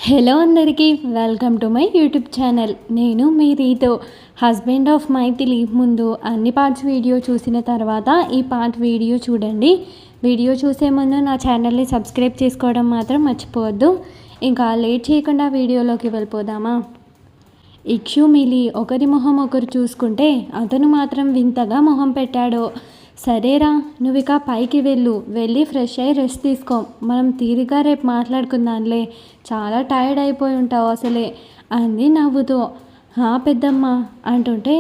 Hello అందరికీ welcome to my YouTube channel. నేను మీ రీతో husband of Maithili. ముందు అన్ని పార్ట్స్ వీడియో చూసిన తర్వాత ఈ పార్ట్ వీడియో చూడండి. వీడియో చూసే ముందు నా ఛానల్ని సబ్స్క్రైబ్ చేసుకోవడం మాత్రం మర్చిపోవద్దు. ఇంకా లేట్ చేయకుండా వీడియోలోకి వెళ్ళిపోదామా. ఇక్షు మిలి ఒకరి మొహం ఒకరు చూసుకుంటే అతను మాత్రం వింతగా మొహం పెట్టాడు. సరేరా, నువ్వు ఇక పైకి వెళ్ళి ఫ్రెష్ అయ్యి రెస్ట్ తీసుకో. మనం తీరిగా రేపు మాట్లాడుకుందాంలే. చాలా టైర్డ్ అయిపోయి ఉంటావు అసలే అంది నవ్వుతూ. పెద్దమ్మ అంటుంటే,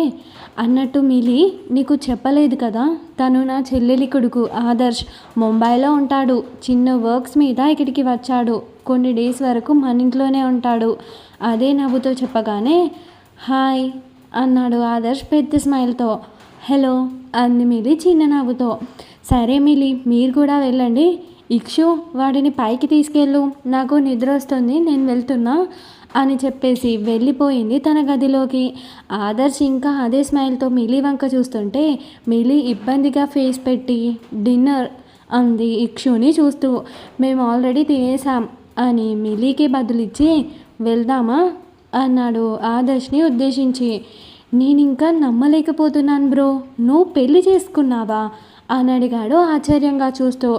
అన్నట్టు మిలి నీకు చెప్పలేదు కదా, తను నా చెల్లెలి కొడుకు ఆదర్శ్. ముంబైలో ఉంటాడు. చిన్న వర్క్స్ మీద ఇక్కడికి వచ్చాడు. కొన్ని డేస్ వరకు మన ఇంట్లోనే ఉంటాడు. అదే నవ్వుతో చెప్పగానే హాయ్ అన్నాడు ఆదర్శ్ పెద్ద స్మైల్తో. హలో అంది మిలి చిన్న నవ్వుతో. సరే మిలి, మీరు కూడా వెళ్ళండి. ఇక్షు, వాడిని పైకి తీసుకెళ్ళు, నాకు నిద్ర వస్తుంది, నేను వెళ్తున్నా అని చెప్పేసి వెళ్ళిపోయింది తన గదిలోకి. ఆదర్శ్ ఇంకా అదే స్మైల్తో మిలి వంక చూస్తుంటే మిలి ఇబ్బందిగా ఫేస్ పెట్టి డిన్నర్ అంది ఇక్షుని చూస్తూ. మేము ఆల్రెడీ తినేసాం అని మిలీకి బదులిచ్చి వెళ్దామా అన్నాడు ఆదర్శ్ని ఉద్దేశించి. నేను ఇంకా నమ్మలేకపోతున్నాను బ్రో, నువ్వు పెళ్ళి చేసుకున్నావా అని అడిగాడు ఆశ్చర్యంగా చూస్తూ.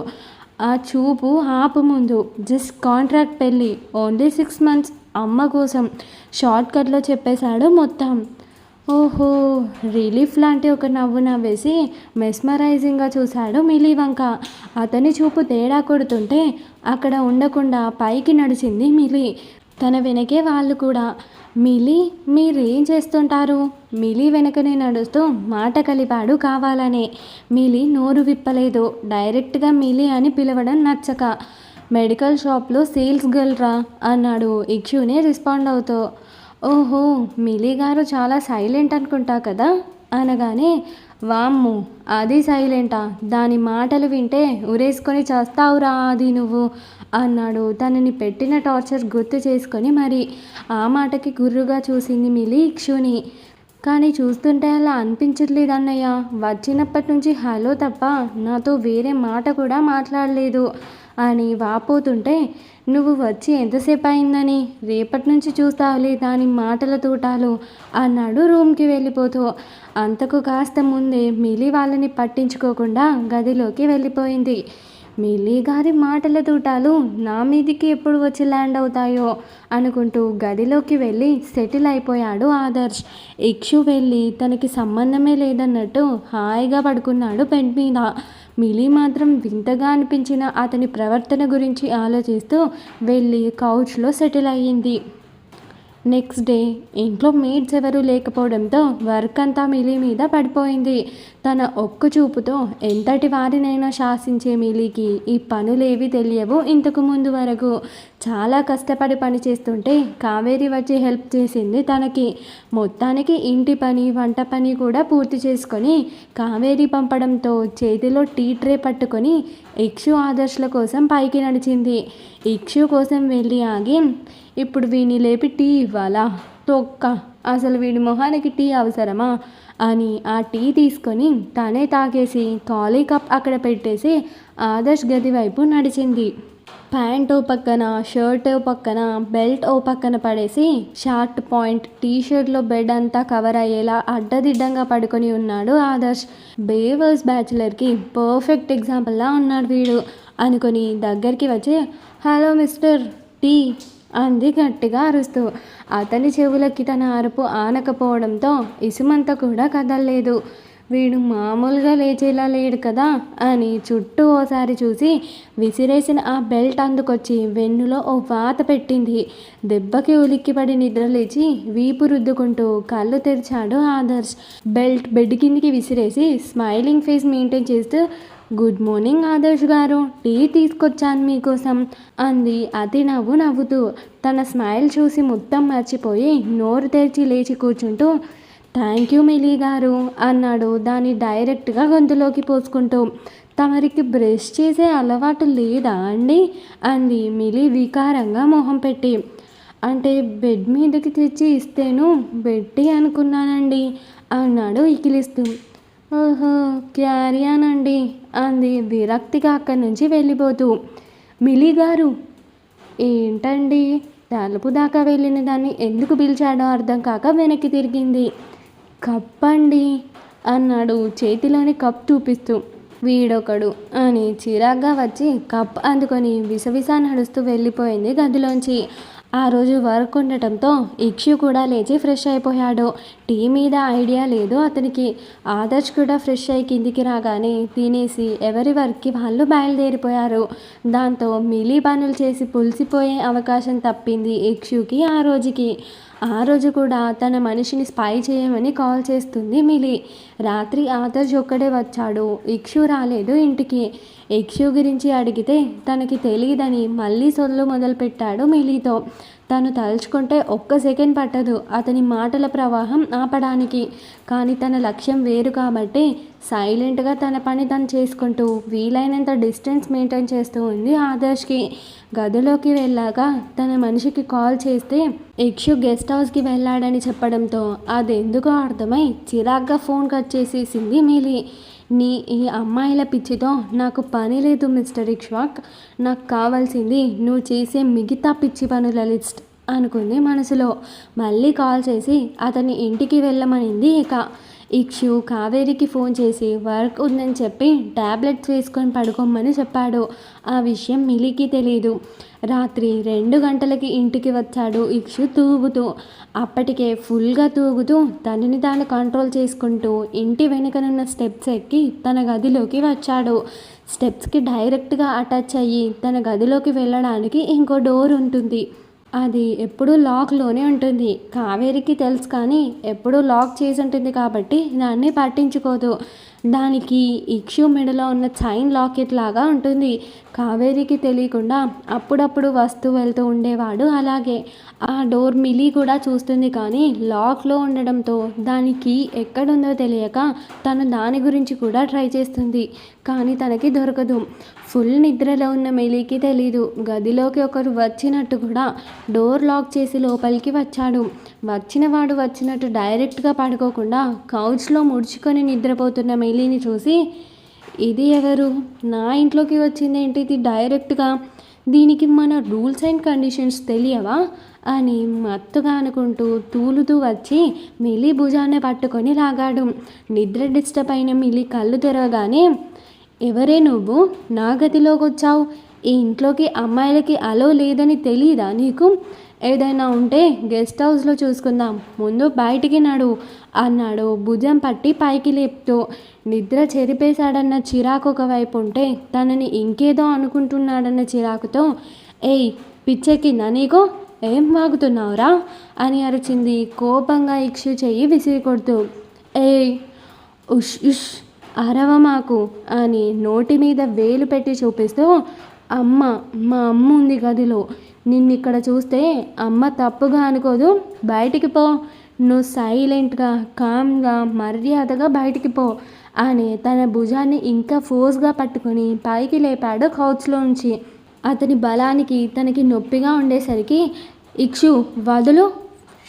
ఆ చూపు ఆపు ముందు. జస్ట్ కాంట్రాక్ట్ పెళ్ళి, ఓన్లీ 6 months, అమ్మ కోసం షార్ట్కట్లో చెప్పేశాడు మొత్తం. ఓహో, రిలీఫ్ లాంటి ఒక నవ్వు నవ్వేసి మెస్మరైజింగ్గా చూశాడు మిలి వంక. అతని చూపు తేడా కొడుతుంటే అక్కడ ఉండకుండా పైకి నడిచింది మిలి. తన వెనకే వాళ్ళు కూడా. మిలి, మీరేం చేస్తుంటారు? మిలి వెనకనే నడుస్తూ మాట కలిపాడు కావాలనే. మిలి నోరు విప్పలేదు. డైరెక్ట్గా మిలి అని పిలవడం నచ్చక, మెడికల్ షాప్లో సేల్స్ గర్ల్ రా అన్నాడు ఇక్షునే రెస్పాండ్ అవుతూ. ఓహో, మిలి గారు చాలా సైలెంట్ అనుకుంటా కదా అనగానే, వామ్ము అది సైలెంటా, దాని మాటలు వింటే ఉరేసుకొని చేస్తావురా అది నువ్వు అన్నాడు తనని పెట్టిన టార్చర్ గుర్తు చేసుకొని. మరి ఆ మాటకి గుర్రుగా చూసింది మిలి ఇక్షుని. కానీ చూస్తుంటే అలా అనిపించట్లేదు అన్నయ్య. వచ్చినప్పటి నుంచి హలో తప్ప నాతో వేరే మాట కూడా మాట్లాడలేదు అని వాపోతుంటే, నువ్వు వచ్చి ఎంతసేపు అయిందని, రేపటి నుంచి చూస్తావులే దాని మాటల తూటాలు అన్నాడు రూమ్కి వెళ్ళిపోతూ. అంతకు కాస్త ముందే మిలి వాళ్ళని పట్టించుకోకుండా గదిలోకి వెళ్ళిపోయింది. మిలి గారి మాటల తూటాలు నా మీదికి ఎప్పుడు వచ్చి ల్యాండ్ అవుతాయో అనుకుంటూ గదిలోకి వెళ్ళి సెటిల్ అయిపోయాడు ఆదర్శ్. ఇక్షు వెళ్ళి తనకి సంబంధమే లేదన్నట్టు హాయిగా పడుకున్నాడు బెడ్ మీద. మిలి మాత్రం వింతగా అనిపించిన అతని ప్రవర్తన గురించి ఆలోచిస్తూ వెళ్ళి కౌచ్లో సెటిల్ అయ్యింది. నెక్స్ట్ డే ఇంట్లో మేడ్స్ ఎవరూ లేకపోవడంతో వర్క్ అంతా మిలి మీద పడిపోయింది. తన ఒక్క చూపుతో ఎంతటి వారినైనా శాసించే మిలికి ఈ పనులేవి తెలియవు ఇంతకు ముందు వరకు. చాలా కష్టపడి పని చేస్తుంటే కావేరి వచ్చి హెల్ప్ చేసింది తనకి. మొత్తానికి ఇంటి పని వంట పని కూడా పూర్తి చేసుకొని కావేరి పంపడంతో చేతిలో టీ ట్రే పట్టుకొని ఇక్షు ఆదర్శల కోసం పైకి నడిచింది. ఇక్షు కోసం వెళ్ళి ఆగి, ఇప్పుడు వీడిని లేపి టీ ఇవ్వాలా? తొక్క, అసలు వీడి మొహానికి టీ అవసరమా అని ఆ టీ తీసుకొని తనే తాగేసి ఖాళీ కప్ అక్కడ పెట్టేసి ఆదర్శ్ గది వైపు నడిచింది. ప్యాంట్ ఓ పక్కన, షర్ట్ ఓ పక్కన, బెల్ట్ ఓ పక్కన పడేసి షార్ట్ పాయింట్ టీషర్ట్లో బెడ్ అంతా కవర్ అయ్యేలా అడ్డదిడ్డంగా పడుకొని ఉన్నాడు ఆదర్శ్. బేవర్స్ బ్యాచులర్కి పర్ఫెక్ట్ ఎగ్జాంపుల్లా ఉన్నాడు వీడు అనుకొని దగ్గరికి వచ్చి, హలో మిస్టర్, టీ అంది గట్టిగా అరుస్తూ. అతని చెవులకి తన అరుపు ఆనకపోవడంతో ఇసుమంతా కూడా కదలలేదు. వీడు మామూలుగా లేచేలా లేడు కదా అని చుట్టూ ఓసారి చూసి విసిరేసిన ఆ బెల్ట్ అందుకొచ్చి వెన్నులో ఓ వాత పెట్టింది. దెబ్బకి ఉలిక్కిపడి నిద్రలేచి వీపు రుద్దుకుంటూ కళ్ళు తెరిచాడు ఆదర్శ్. బెల్ట్ బెడ్ కిందికి విసిరేసి స్మైలింగ్ ఫేస్ మెయింటైన్ చేస్తూ, గుడ్ మార్నింగ్ ఆదర్శ్ గారు, టీ తీసుకొచ్చాను మీకోసం అంది అతి నవ్వుతూ. తన స్మైల్ చూసి మొత్తం మర్చిపోయి నోరు తెరిచి లేచి కూర్చుంటూ, థ్యాంక్ యూ మిలి గారు అన్నాడు దాన్ని డైరెక్ట్గా గొంతులోకి పోసుకుంటూ. తమరికి బ్రష్ చేసే అలవాటు లేదా అండి అంది మిలి వికారంగా మొహం పెట్టి. అంటే బెడ్ మీదకి తెచ్చి ఇస్తేను బెట్టి అనుకున్నానండి అన్నాడు ఇకిలిస్తూ. ఓహో, క్యారియానండి అంది విరక్తిగా అక్కడి నుంచి వెళ్ళిపోతూ. మిలి గారు, ఏంటండి తలుపు దాకా వెళ్ళిన దాన్ని ఎందుకు పిలిచాడో అర్థం కాక వెనక్కి తిరిగింది. కప్పండి అన్నాడు చేతిలోని కప్ చూపిస్తూ. వీడొకడు అని చిరాగ్గా వచ్చి కప్ అందుకొని విసవిసా నడుస్తూ వెళ్ళిపోయింది గదిలోంచి. ఆ రోజు వర్క్ ఉండటంతో ఇక్షు కూడా లేచి ఫ్రెష్ అయిపోయాడు. టీ మీద ఐడియా లేదు అతనికి. ఆదర్శ్ కూడా ఫ్రెష్ అయి కిందికి రాగానే తినేసి ఎవరి వర్క్కి వాళ్ళు బయలుదేరిపోయారు. దాంతో మిలీ పనులు చేసి పులిసిపోయే అవకాశం తప్పింది ఇక్షుకి ఆ రోజుకి. ఆ రోజు కూడా తన మనిషిని స్పై చేయమని కాల్ చేస్తుంది మిలి. రాత్రి ఆదర్శ్ ఒక్కడే వచ్చాడు, ఇక్షు రాలేదు ఇంటికి. ఇక్షు గురించి అడిగితే తనకి తెలియదని మళ్ళీ సొల్లు మొదలుపెట్టాడు మిలీతో. తను తలుచుకుంటే ఒక్క సెకండ్ పట్టదు అతని మాటల ప్రవాహం ఆపడానికి. కానీ తన లక్ష్యం వేరు కాబట్టి సైలెంట్గా తన పని తను చేసుకుంటూ వీలైనంత డిస్టెన్స్ మెయింటైన్ చేస్తూ ఉంది ఆదర్శ్కి. గదిలోకి వెళ్ళాక తన మనిషికి కాల్ చేస్తే ఇక్షు గెస్ట్ హౌస్కి వెళ్ళాడని చెప్పడంతో అదెందుకో అర్థమై చిరాగ్గా ఫోన్ కట్ చేసేసింది మిలి. ఈ అమ్మాయిల పిచ్చితో నాకు పని లేదు మిస్టర్ ఇక్ష్వాక్. నాకు కావాల్సింది నువ్వు చేసే మిగతా పిచ్చి పనుల లిస్ట్ అనుకుంది మనసులో. మళ్ళీ కాల్ చేసి అతని ఇంటికి వెళ్ళమనింది. ఇక్షు కావేరికి ఫోన్ చేసి వర్క్ ఉందని చెప్పి ట్యాబ్లెట్స్ వేసుకొని పడుకోమని చెప్పాడు. ఆ విషయం మిలీకి తెలీదు. రాత్రి 2 గంటలకి ఇంటికి వచ్చాడు ఇక్షు తూగుతూ. అప్పటికే ఫుల్గా తూగుతూ తనని తాను కంట్రోల్ చేసుకుంటూ ఇంటి వెనుకనున్న స్టెప్స్ ఎక్కి తన గదిలోకి వచ్చాడు. స్టెప్స్కి డైరెక్ట్గా అటాచ్ అయ్యి తన గదిలోకి వెళ్ళడానికి ఇంకో డోర్ ఉంటుంది. అది ఎప్పుడూ లాక్లోనే ఉంటుంది. కావేరికి తెలుసు కానీ ఎప్పుడూ లాక్ చేసి ఉంటుంది కాబట్టి దాన్ని పట్టించుకోదు. దానికి ఇక్షు మెడలో ఉన్న చైన్ లాకెట్ లాగా ఉంటుంది. కావేరికి తెలియకుండా అప్పుడప్పుడు వస్తూ వెళ్తూ ఉండేవాడు అలాగే. ఆ డోర్ మిలి కూడా చూస్తుంది కానీ లాక్లో ఉండడంతో దానికి ఎక్కడుందో తెలియక తను దాని గురించి కూడా ట్రై చేస్తుంది కానీ తనకి దొరకదు. ఫుల్ నిద్రలో ఉన్న మిలీకి తెలీదు. గదిలోకి ఒకరు వచ్చినట్టు కూడా డోర్ లాక్ చేసి లోపలికి వచ్చాడు. వచ్చినవాడు వచ్చినట్టు డైరెక్ట్గా పడుకోకుండా కౌచ్లో ముడుచుకొని నిద్రపోతున్న మిలీని చూసి ఇది ఎవరు, నా ఇంట్లోకి వచ్చిందేంటి ఇది డైరెక్ట్గా, దీనికి మన రూల్స్ అండ్ కండిషన్స్ తెలియవా అని మత్తుగా అనుకుంటూ తూలుతూ వచ్చి మిలి భుజాన్ని పట్టుకొని లాగాడు. నిద్ర డిస్టర్బ్ అయిన మిలి కళ్ళు తెరవగానే ఎవరే నువ్వు, నా గదిలోకి వచ్చావు, ఈ ఇంట్లోకి అమ్మాయిలకి అలో లేదని తెలీదా నీకు, ఏదైనా ఉంటే గెస్ట్ హౌస్లో చూసుకుందాం, ముందు బయటికి నడు అన్నాడు భుజం పట్టి పైకి లేపుతూ. నిద్ర చెరిపేశాడన్న చిరాకు ఒకవైపు ఉంటే తనని ఇంకేదో అనుకుంటున్నాడన్న చిరాకుతో ఏయ్ పిచ్చెక్కిందా నీకు, ఏం వాగుతున్నావురా అని అరిచింది కోపంగా ఇక్షు చెయ్యి విసిరి కొడుతూ. ఏయ్ ఉష్ ఉష్ అరవ మాకు అని నోటి మీద వేలు పెట్టి చూపిస్తూ మా అమ్మ ఉంది గదిలో, నిన్నిక్కడ చూస్తే అమ్మ తప్పుగా అనుకోదు, బయటికి పో, నువ్వు సైలెంట్గా కామ్గా మర్యాదగా బయటికి పో అని తన భుజాన్ని ఇంకా ఫోర్స్గా పట్టుకొని పైకి లేపాడు కౌచ్లోంచి. అతని బలానికి తనకి నొప్పిగా ఉండేసరికి ఇక్షు వదులు,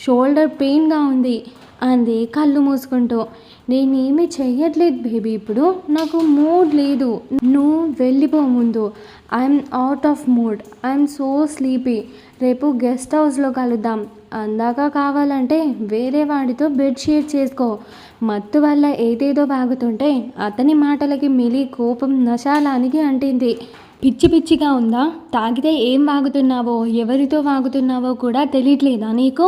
షోల్డర్ పెయిన్గా ఉంది అంది కళ్ళు మూసుకుంటూ. నేనేమీ చెయ్యట్లేదు బేబీ, ఇప్పుడు నాకు మూడ్ లేదు, నువ్వు వెళ్ళిపో ముందు, I'm out of mood, I'm so sleepy, రేపు గెస్ట్ హౌస్లో కలుద్దాం, అందాక కావాలంటే వేరే వాడితో బెడ్ షేర్ చేసుకో. మత్తు వల్ల ఏదేదో బాగుతుంటే అతని మాటలకి మిలి కోపం నశాలానికి అంటింది. పిచ్చి పిచ్చిగా ఉందా, తాగితే ఏం వాగుతున్నావో ఎవరితో వాగుతున్నావో కూడా తెలియట్లేదా నీకు,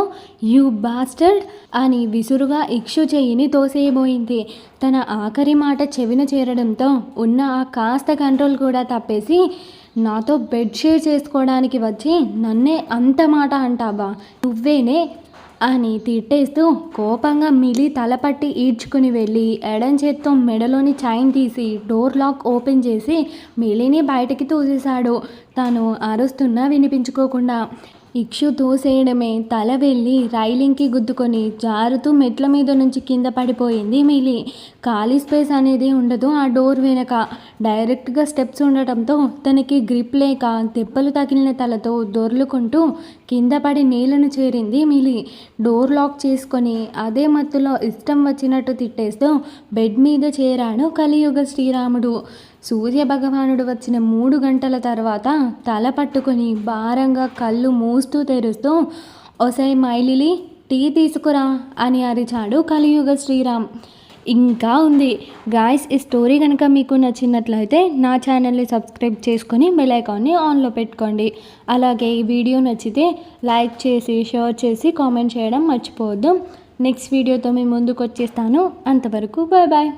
యూ బాస్టర్డ్ అని విసురుగా ఇక్షు చెయ్యిని తోసేయబోయింది. తన ఆఖరి మాట చెవిన చేరడంతో ఉన్న ఆ కాస్త కంట్రోల్ కూడా తప్పేసి నాతో బెడ్ షేర్ చేసుకోవడానికి వచ్చి నన్నే అంత మాట అంటావా, నువ్వేనే అని తిట్టేస్తూ కోపంగా మిలి తలపట్టి ఈడ్చుకుని వెళ్ళి ఎడం చేత్తో మెడలోని చైన్ తీసి డోర్ లాక్ ఓపెన్ చేసి మిలిని బయటికి తోసేశాడు. తను అరుస్తున్నా వినిపించుకోకుండా. ఇక్షు తోసేయడమే తల వెళ్ళి రైలింగ్కి గుద్దుకొని జారుతూ మెట్ల మీద నుంచి కింద పడిపోయింది మిలి. ఖాళీ స్పేస్ అనేది ఉండదు ఆ డోర్ వెనక. డైరెక్ట్గా స్టెప్స్ ఉండటంతో తనకి గ్రిప్ లేక దెబ్బలు తగిలిన తలతో దొర్లుకుంటూ కింద పడి నీళ్లను చేరింది మిలి. డోర్ లాక్ చేసుకొని అదే మత్తులో ఇష్టం వచ్చినట్టు తిట్టేస్తూ బెడ్ మీద చేరాడు కలియుగ శ్రీరాముడు. సూర్య భగవానుడు వచ్చిన 3 గంటల తర్వాత తల పట్టుకొని భారంగా కళ్ళు మూస్తూ తెరుస్తూ, ఒసై మైలిలి టీ తీసుకురా అని అరిచాడు కలియుగ శ్రీరామ్. ఇంకా ఉంది గాయ్స్. ఈ స్టోరీ కనుక మీకు నచ్చినట్లయితే నా ఛానల్ని సబ్స్క్రైబ్ చేసుకొని బెల్ ఐకాన్ని ఆన్లో పెట్టుకోండి. అలాగే ఈ వీడియో నచ్చితే లైక్ చేసి షేర్ చేసి కామెంట్ చేయడం మర్చిపోవద్దు. నెక్స్ట్ వీడియోతో మీ ముందుకు వచ్చేస్తాను. అంతవరకు బాయ్ బాయ్.